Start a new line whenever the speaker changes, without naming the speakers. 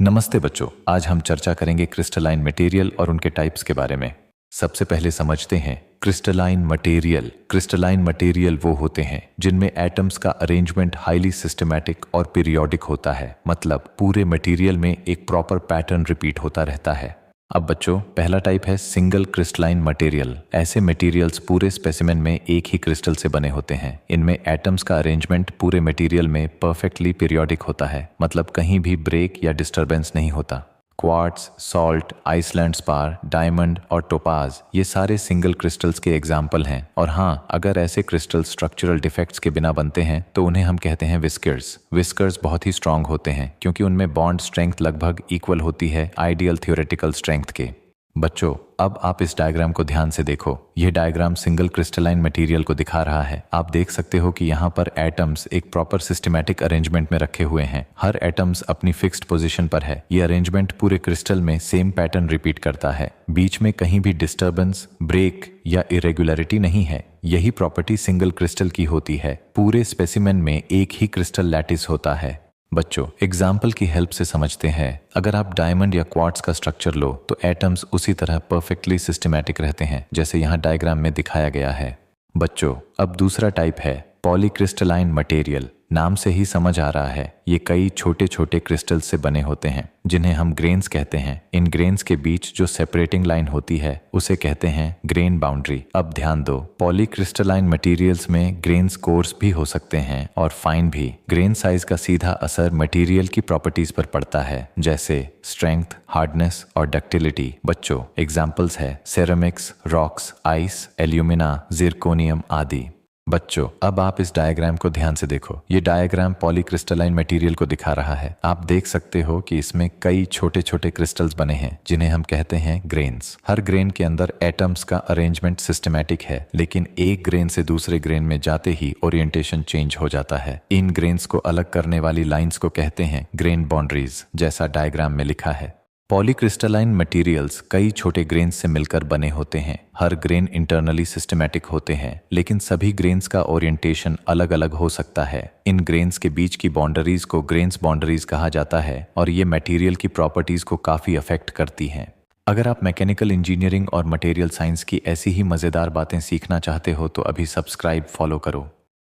नमस्ते बच्चों, आज हम चर्चा करेंगे क्रिस्टलाइन मटेरियल और उनके टाइप्स के बारे में। सबसे पहले समझते हैं क्रिस्टलाइन मटेरियल। क्रिस्टलाइन मटेरियल वो होते हैं जिनमें एटम्स का अरेंजमेंट हाईली सिस्टमैटिक और पीरियोडिक होता है, मतलब पूरे मटेरियल में एक प्रॉपर पैटर्न रिपीट होता रहता है। अब बच्चों, पहला टाइप है सिंगल क्रिस्टलाइन मटेरियल। ऐसे मटेरियल्स पूरे स्पेसिमेन में एक ही क्रिस्टल से बने होते हैं। इनमें एटम्स का अरेंजमेंट पूरे मटेरियल में परफेक्टली पीरियोडिक होता है, मतलब कहीं भी ब्रेक या डिस्टरबेंस नहीं होता। Quartz, salt, Iceland spar, diamond और टोपाज ये सारे सिंगल क्रिस्टल्स के एग्जाम्पल हैं। और हाँ, अगर ऐसे क्रिस्टल स्ट्रक्चरल डिफेक्ट्स के बिना बनते हैं तो उन्हें हम कहते हैं विस्कर्स। विस्कर्स बहुत ही स्ट्रांग होते हैं क्योंकि उनमें बॉन्ड स्ट्रेंथ लगभग इक्वल होती है आइडियल थ्योरेटिकल स्ट्रेंथ के। बच्चों, अब आप इस डायग्राम को ध्यान से देखो। यह डायग्राम सिंगल क्रिस्टलाइन मटेरियल को दिखा रहा है। आप देख सकते हो कि यहाँ पर एटम्स एक प्रॉपर सिस्टमैटिक अरेंजमेंट में रखे हुए हैं। हर एटम्स अपनी फिक्स्ड पोजीशन पर है। ये अरेंजमेंट पूरे क्रिस्टल में सेम पैटर्न रिपीट करता है। बीच में कहीं भी डिस्टर्बेंस, ब्रेक या इरेगुलरिटी नहीं है। यही प्रॉपर्टी सिंगल क्रिस्टल की होती है। पूरे स्पेसिमेन में एक ही क्रिस्टल लैटिस होता है। बच्चों, एग्जाम्पल की हेल्प से समझते हैं। अगर आप डायमंड या क्वार्ट्स का स्ट्रक्चर लो तो एटम्स उसी तरह परफेक्टली सिस्टमैटिक रहते हैं जैसे यहाँ डायग्राम में दिखाया गया है। बच्चों, अब दूसरा टाइप है पॉलीक्रिस्टलाइन मटेरियल। नाम से ही समझ आ रहा है, ये कई छोटे छोटे क्रिस्टल्स से बने होते हैं जिन्हें हम ग्रेन्स कहते हैं। इन ग्रेन्स के बीच जो सेपरेटिंग लाइन होती है उसे कहते हैं ग्रेन बाउंड्री। अब ध्यान दो, पॉलीक्रिस्टलाइन मटेरियल्स में ग्रेन्स कोर्स भी हो सकते हैं और फाइन भी। ग्रेन साइज का सीधा असर मटेरियल की प्रॉपर्टीज पर पड़ता है, जैसे स्ट्रेंथ, हार्डनेस और डक्टिलिटी। बच्चों, एग्जाम्पल्स है ceramics, rocks, ice, alumina, zirconium आदि। बच्चों, अब आप इस डायग्राम को ध्यान से देखो। ये डायग्राम पॉलीक्रिस्टलाइन मटेरियल को दिखा रहा है। आप देख सकते हो कि इसमें कई छोटे छोटे क्रिस्टल्स बने हैं जिन्हें हम कहते हैं ग्रेन्स। हर ग्रेन के अंदर एटम्स का अरेंजमेंट सिस्टमैटिक है, लेकिन एक ग्रेन से दूसरे ग्रेन में जाते ही ओरिएंटेशन चेंज हो जाता है। इन ग्रेन्स को अलग करने वाली लाइन्स को कहते हैं ग्रेन बाउंड्रीज, जैसा डायग्राम में लिखा है। पॉलीक्रिस्टलाइन मटेरियल्स कई छोटे ग्रेन्स से मिलकर बने होते हैं। हर ग्रेन इंटरनली सिस्टमैटिक होते हैं, लेकिन सभी ग्रेन्स का ओरिएंटेशन अलग अलग हो सकता है। इन ग्रेन्स के बीच की बाउंड्रीज को ग्रेन्स बाउंड्रीज कहा जाता है और ये मटेरियल की प्रॉपर्टीज को काफी अफेक्ट करती हैं। अगर आप मैकेनिकल इंजीनियरिंग और मटेरियल साइंस की ऐसी ही मजेदार बातें सीखना चाहते हो तो अभी सब्सक्राइब फॉलो करो।